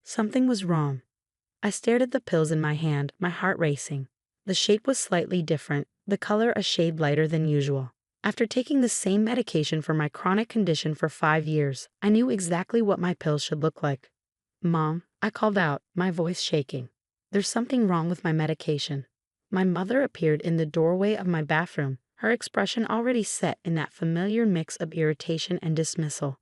Something was wrong. I stared at the pills in my hand, my heart racing. The shape was slightly different, the color a shade lighter than usual. After taking the same medication for my chronic condition for 5 years, I knew exactly what my pills should look like. "Mom," I called out, my voice shaking. "There's something wrong with my medication." My mother appeared in the doorway of my bathroom, her expression already set in that familiar mix of irritation and dismissal.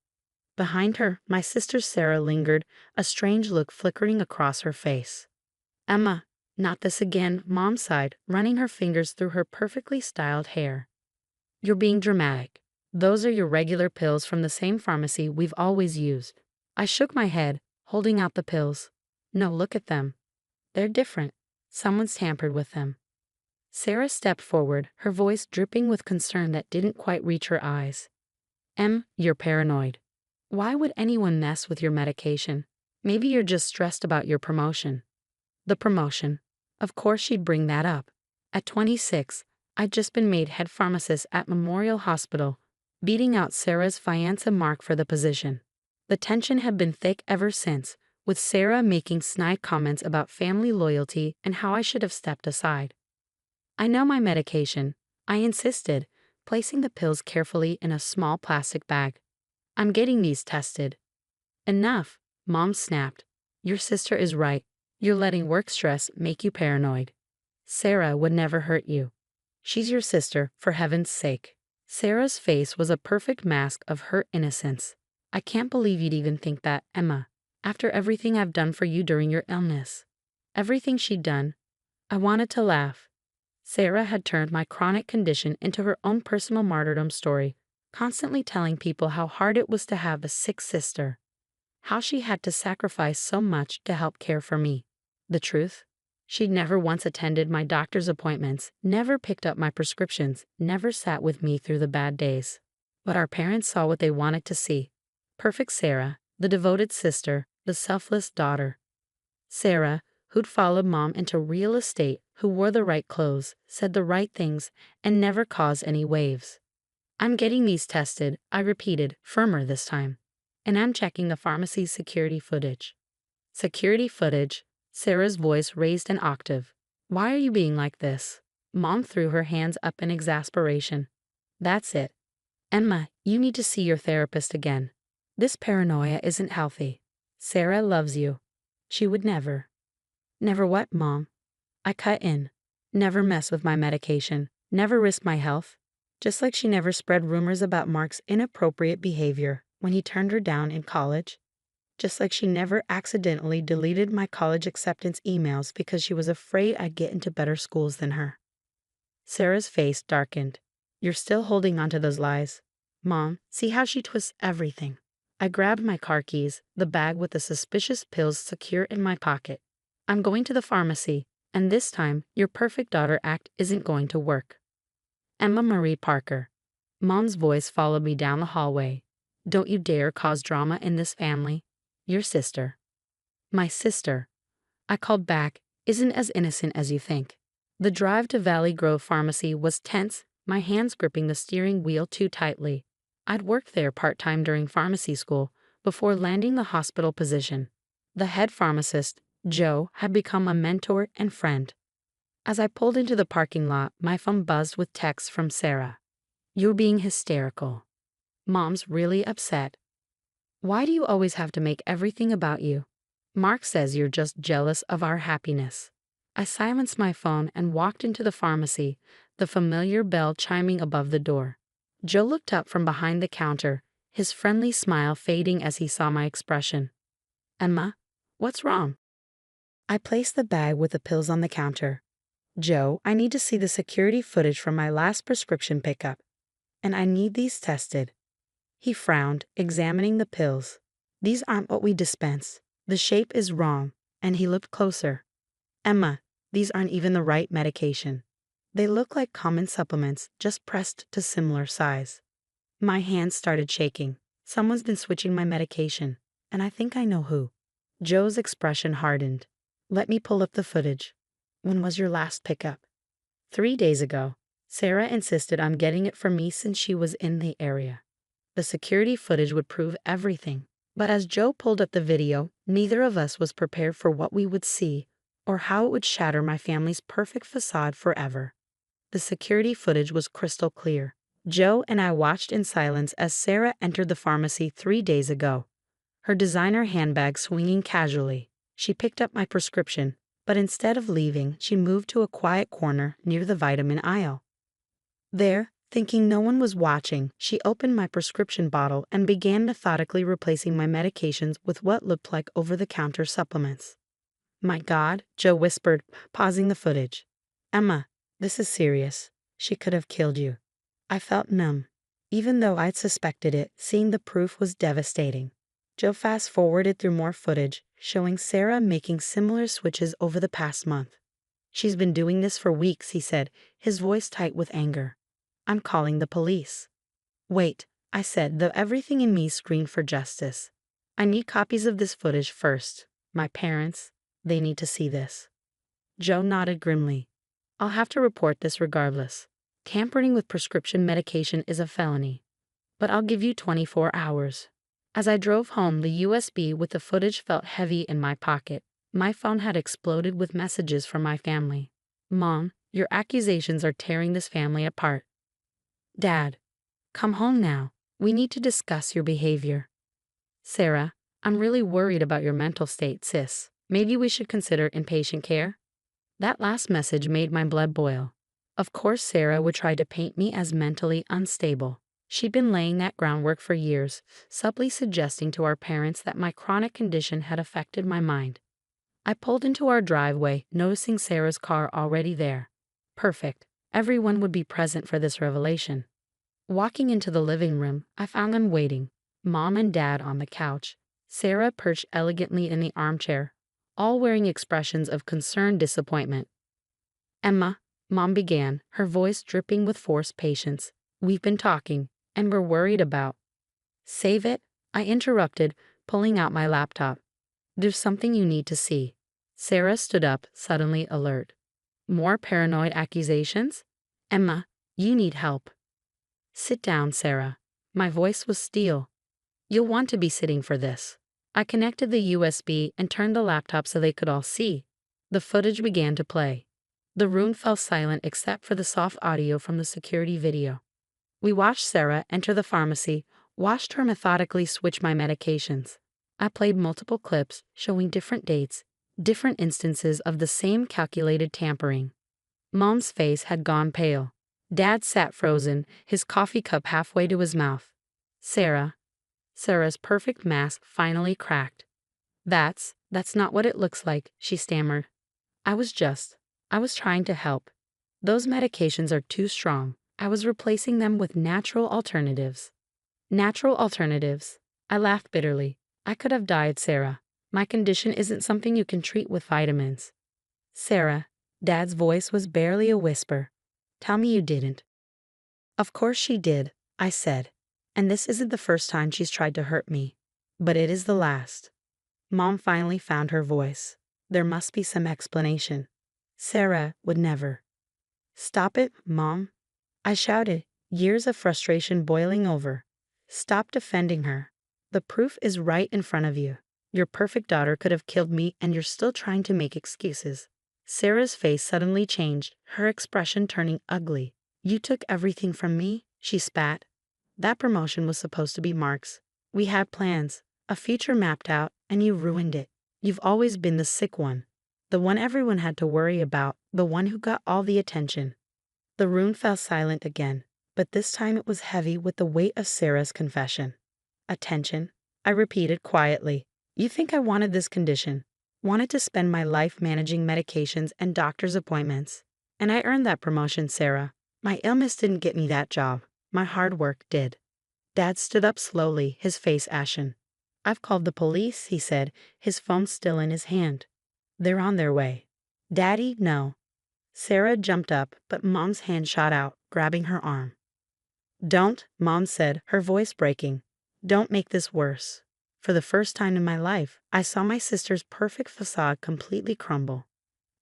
Behind her, my sister Sarah lingered, a strange look flickering across her face. "Emma, not this again," Mom sighed, running her fingers through her perfectly styled hair. "You're being dramatic. Those are your regular pills from the same pharmacy we've always used." I shook my head, holding out the pills. "No, look at them. They're different. Someone's tampered with them." Sarah stepped forward, her voice dripping with concern that didn't quite reach her eyes. You're paranoid. Why would anyone mess with your medication? Maybe you're just stressed about your promotion." The promotion. Of course she'd bring that up. At 26, I'd just been made head pharmacist at Memorial Hospital, beating out Sarah's fiancé Mark for the position. The tension had been thick ever since, with Sarah making snide comments about family loyalty and how I should have stepped aside. "I know my medication," I insisted, placing the pills carefully in a small plastic bag. "I'm getting these tested." "Enough," Mom snapped. "Your sister is right. You're letting work stress make you paranoid. Sarah would never hurt you. She's your sister, for heaven's sake." Sarah's face was a perfect mask of her innocence. "I can't believe you'd even think that, Emma, after everything I've done for you during your illness." Everything she'd done. I wanted to laugh. Sarah had turned my chronic condition into her own personal martyrdom story, constantly telling people how hard it was to have a sick sister, how she had to sacrifice so much to help care for me. The truth? She'd never once attended my doctor's appointments, never picked up my prescriptions, never sat with me through the bad days. But our parents saw what they wanted to see. Perfect Sarah, the devoted sister, the selfless daughter. Sarah, who'd followed Mom into real estate, who wore the right clothes, said the right things, and never caused any waves. "I'm getting these tested," I repeated, firmer this time. "And I'm checking the pharmacy's security footage." Security footage? Sarah's voice raised an octave. "Why are you being like this?" Mom threw her hands up in exasperation. "That's it. Emma, you need to see your therapist again. This paranoia isn't healthy. Sarah loves you. She would never." "Never what, Mom?" I cut in. "Never mess with my medication. Never risk my health." Just like she never spread rumors about Mark's inappropriate behavior when he turned her down in college. Just like she never accidentally deleted my college acceptance emails because she was afraid I'd get into better schools than her. Sarah's face darkened. "You're still holding on to those lies. Mom, see how she twists everything." I grabbed my car keys, the bag with the suspicious pills secure in my pocket. "I'm going to the pharmacy, and this time your perfect daughter act isn't going to work." Emma Marie Parker. Mom's voice followed me down the hallway. "Don't you dare cause drama in this family. Your sister." "My sister," I called back, "isn't as innocent as you think." The drive to Valley Grove Pharmacy was tense, my hands gripping the steering wheel too tightly. I'd worked there part-time during pharmacy school before landing the hospital position. The head pharmacist, Joe, had become a mentor and friend. As I pulled into the parking lot, my phone buzzed with texts from Sarah. "You're being hysterical. Mom's really upset. Why do you always have to make everything about you? Mark says you're just jealous of our happiness." I silenced my phone and walked into the pharmacy, the familiar bell chiming above the door. Joe looked up from behind the counter, his friendly smile fading as he saw my expression. "Emma, what's wrong?" I placed the bag with the pills on the counter. "Joe, I need to see the security footage from my last prescription pickup. And I need these tested." He frowned, examining the pills. "These aren't what we dispense. The shape is wrong." And he looked closer. "Emma, these aren't even the right medication. They look like common supplements, just pressed to similar size." My hands started shaking. Someone's been switching my medication, and I think I know who. Joe's expression hardened. "Let me pull up the footage. When was your last pickup?" 3 days ago. Sarah insisted on getting it from me since she was in the area. The security footage would prove everything. But as Joe pulled up the video, neither of us was prepared for what we would see, or how it would shatter my family's perfect facade forever. The security footage was crystal clear. Joe and I watched in silence as Sarah entered the pharmacy 3 days ago, her designer handbag swinging casually. She picked up my prescription, but instead of leaving, she moved to a quiet corner near the vitamin aisle. There, thinking no one was watching, she opened my prescription bottle and began methodically replacing my medications with what looked like over-the-counter supplements. "My God," Joe whispered, pausing the footage. "Emma, this is serious. She could have killed you." I felt numb. Even though I'd suspected it, seeing the proof was devastating. Joe fast-forwarded through more footage, showing Sarah making similar switches over the past month. "She's been doing this for weeks," he said, his voice tight with anger. "I'm calling the police." "Wait," I said, though everything in me screamed for justice. "I need copies of this footage first. My parents, they need to see this." Joe nodded grimly. "I'll have to report this regardless. Tampering with prescription medication is a felony. But I'll give you 24 hours. As I drove home, the USB with the footage felt heavy in my pocket. My phone had exploded with messages from my family. "Mom, your accusations are tearing this family apart." "Dad, come home now. We need to discuss your behavior." "Sarah, I'm really worried about your mental state, sis. Maybe we should consider inpatient care." That last message made my blood boil. Of course Sarah would try to paint me as mentally unstable. She'd been laying that groundwork for years, subtly suggesting to our parents that my chronic condition had affected my mind. I pulled into our driveway, noticing Sarah's car already there. Perfect. Everyone would be present for this revelation. Walking into the living room, I found them waiting, Mom and Dad on the couch, Sarah perched elegantly in the armchair, all wearing expressions of concerned disappointment. "Emma," Mom began, her voice dripping with forced patience, "we've been talking, and we're worried about—" "Save it," I interrupted, pulling out my laptop. "There's something you need to see." Sarah stood up, suddenly alert. "More paranoid accusations? Emma, you need help." "Sit down, Sarah." My voice was steel. "You'll want to be sitting for this." I connected the USB and turned the laptop so they could all see. The footage began to play. The room fell silent except for the soft audio from the security video. We watched Sarah enter the pharmacy, watched her methodically switch my medications. I played multiple clips showing different dates, different instances of the same calculated tampering. Mom's face had gone pale. Dad sat frozen, his coffee cup halfway to his mouth. Sarah's perfect mask finally cracked. That's not what it looks like," she stammered. I was trying to help. Those medications are too strong. I was replacing them with natural alternatives." "Natural alternatives?" I laughed bitterly. "I could have died, Sarah. My condition isn't something you can treat with vitamins." "Sarah," Dad's voice was barely a whisper, "tell me you didn't." "Of course she did," I said. "And this isn't the first time she's tried to hurt me. But it is the last." Mom finally found her voice. There must be some explanation. "Sarah would never." "Stop it, Mom," I shouted, years of frustration boiling over. "Stop defending her. The proof is right in front of you. Your perfect daughter could have killed me and you're still trying to make excuses." Sarah's face suddenly changed, her expression turning ugly. "You took everything from me," she spat. "That promotion was supposed to be Mark's. We had plans, a future mapped out, and you ruined it. You've always been the sick one. The one everyone had to worry about, the one who got all the attention." The room fell silent again, but this time it was heavy with the weight of Sarah's confession. "Attention," I repeated quietly. "You think I wanted this condition? Wanted to spend my life managing medications and doctor's appointments. And I earned that promotion, Sarah. My illness didn't get me that job. My hard work did." Dad stood up slowly, his face ashen. "I've called the police," he said, his phone still in his hand. "They're on their way." "Daddy, no." Sarah jumped up, but Mom's hand shot out, grabbing her arm. "Don't," Mom said, her voice breaking. "Don't make this worse." For the first time in my life, I saw my sister's perfect facade completely crumble.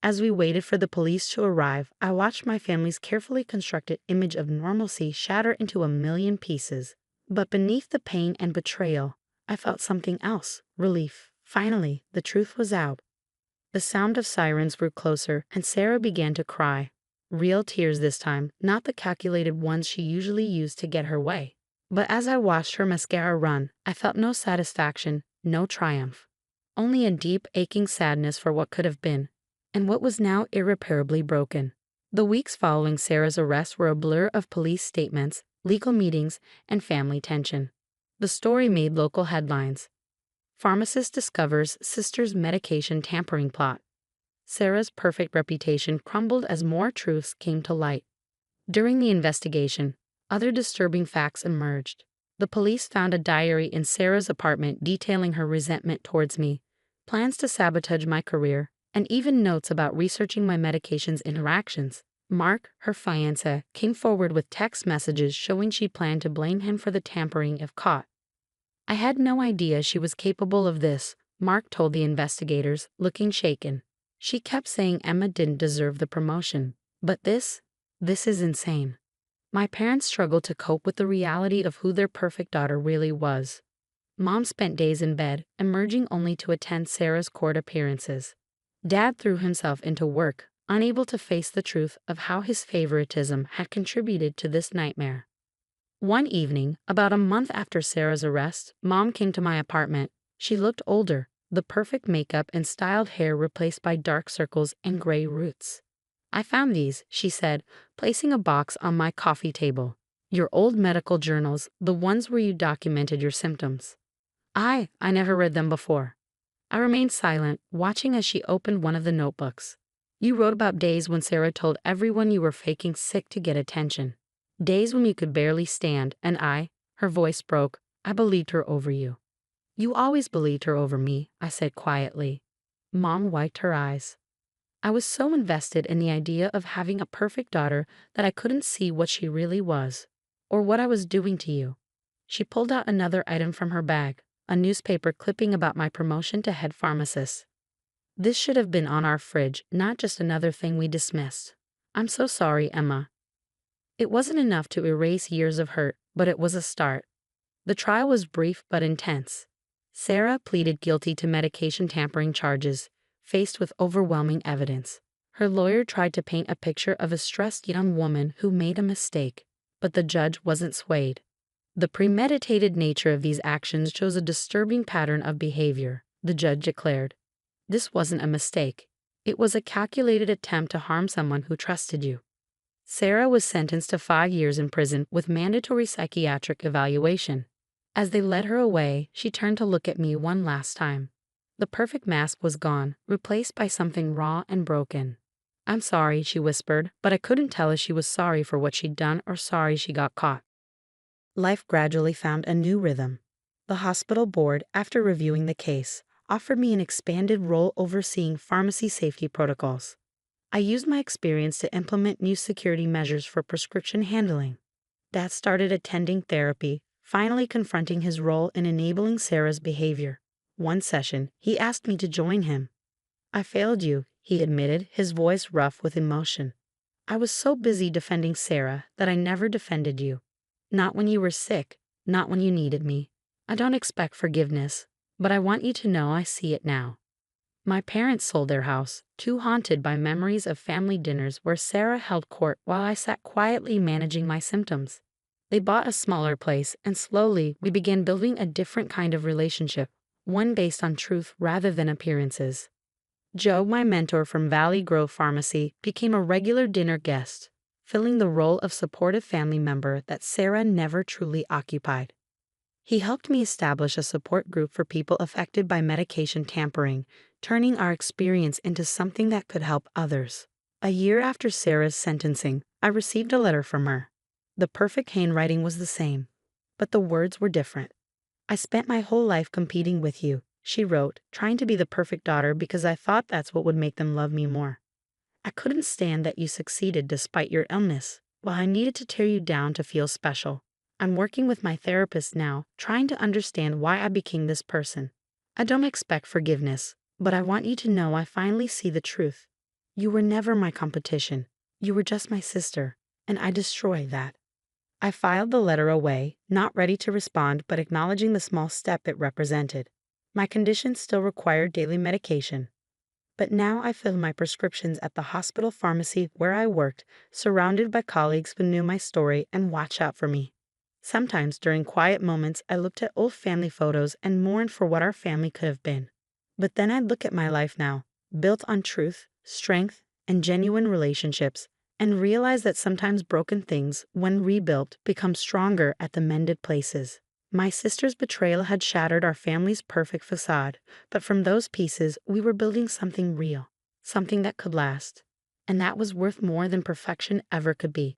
As we waited for the police to arrive, I watched my family's carefully constructed image of normalcy shatter into a million pieces. But beneath the pain and betrayal, I felt something else, relief. Finally, the truth was out. The sound of sirens grew closer, and Sarah began to cry. Real tears this time, not the calculated ones she usually used to get her way. But as I watched her mascara run, I felt no satisfaction, no triumph. Only a deep, aching sadness for what could have been, and what was now irreparably broken. The weeks following Sarah's arrest were a blur of police statements, legal meetings, and family tension. The story made local headlines. Pharmacist discovers sister's medication tampering plot. Sarah's perfect reputation crumbled as more truths came to light. During the investigation, other disturbing facts emerged. The police found a diary in Sarah's apartment detailing her resentment towards me, plans to sabotage my career, and even notes about researching my medication's interactions. Mark, her fiancé, came forward with text messages showing she planned to blame him for the tampering if caught. I had no idea she was capable of this, Mark told the investigators, looking shaken. She kept saying Emma didn't deserve the promotion. But this is insane. My parents struggled to cope with the reality of who their perfect daughter really was. Mom spent days in bed, emerging only to attend Sarah's court appearances. Dad threw himself into work, unable to face the truth of how his favoritism had contributed to this nightmare. One evening, about a month after Sarah's arrest, Mom came to my apartment. She looked older, the perfect makeup and styled hair replaced by dark circles and gray roots. "I found these," she said, placing a box on my coffee table. "Your old medical journals, the ones where you documented your symptoms." I never read them before. I remained silent, watching as she opened one of the notebooks. "You wrote about days when Sarah told everyone you were faking sick to get attention. Days when you could barely stand, and her voice broke, I believed her over you." "You always believed her over me," I said quietly. Mom wiped her eyes. "I was so invested in the idea of having a perfect daughter that I couldn't see what she really was, or what I was doing to you." She pulled out another item from her bag, a newspaper clipping about my promotion to head pharmacist. "This should have been on our fridge, not just another thing we dismissed. I'm so sorry, Emma." It wasn't enough to erase years of hurt, but it was a start. The trial was brief but intense. Sarah pleaded guilty to medication tampering charges, faced with overwhelming evidence. Her lawyer tried to paint a picture of a stressed young woman who made a mistake, but the judge wasn't swayed. "The premeditated nature of these actions shows a disturbing pattern of behavior," the judge declared. "This wasn't a mistake. It was a calculated attempt to harm someone who trusted you." Sarah was sentenced to 5 years in prison with mandatory psychiatric evaluation. As they led her away, she turned to look at me one last time. The perfect mask was gone, replaced by something raw and broken. "I'm sorry," she whispered, but I couldn't tell if she was sorry for what she'd done or sorry she got caught. Life gradually found a new rhythm. The hospital board, after reviewing the case, offered me an expanded role overseeing pharmacy safety protocols. I used my experience to implement new security measures for prescription handling. Dad started attending therapy, finally confronting his role in enabling Sarah's behavior. One session, he asked me to join him. "I failed you," he admitted, his voice rough with emotion. "I was so busy defending Sarah that I never defended you. Not when you were sick, not when you needed me. I don't expect forgiveness, but I want you to know I see it now." My parents sold their house, too haunted by memories of family dinners where Sarah held court while I sat quietly managing my symptoms. They bought a smaller place, and slowly we began building a different kind of relationship, one based on truth rather than appearances. Joe, my mentor from Valley Grove Pharmacy, became a regular dinner guest, filling the role of supportive family member that Sarah never truly occupied. He helped me establish a support group for people affected by medication tampering, turning our experience into something that could help others. A year after Sarah's sentencing, I received a letter from her. The perfect handwriting was the same, but the words were different. "I spent my whole life competing with you," she wrote, "trying to be the perfect daughter because I thought that's what would make them love me more. I couldn't stand that you succeeded despite your illness, while I needed to tear you down to feel special. I'm working with my therapist now, trying to understand why I became this person. I don't expect forgiveness, but I want you to know I finally see the truth. You were never my competition. You were just my sister, and I destroyed that." I filed the letter away, not ready to respond but acknowledging the small step it represented. My condition still required daily medication. But now I filled my prescriptions at the hospital pharmacy where I worked, surrounded by colleagues who knew my story and watched out for me. Sometimes during quiet moments, I looked at old family photos and mourned for what our family could have been. But then I'd look at my life now, built on truth, strength, and genuine relationships, and realize that sometimes broken things, when rebuilt, become stronger at the mended places. My sister's betrayal had shattered our family's perfect facade, but from those pieces, we were building something real, something that could last. And that was worth more than perfection ever could be.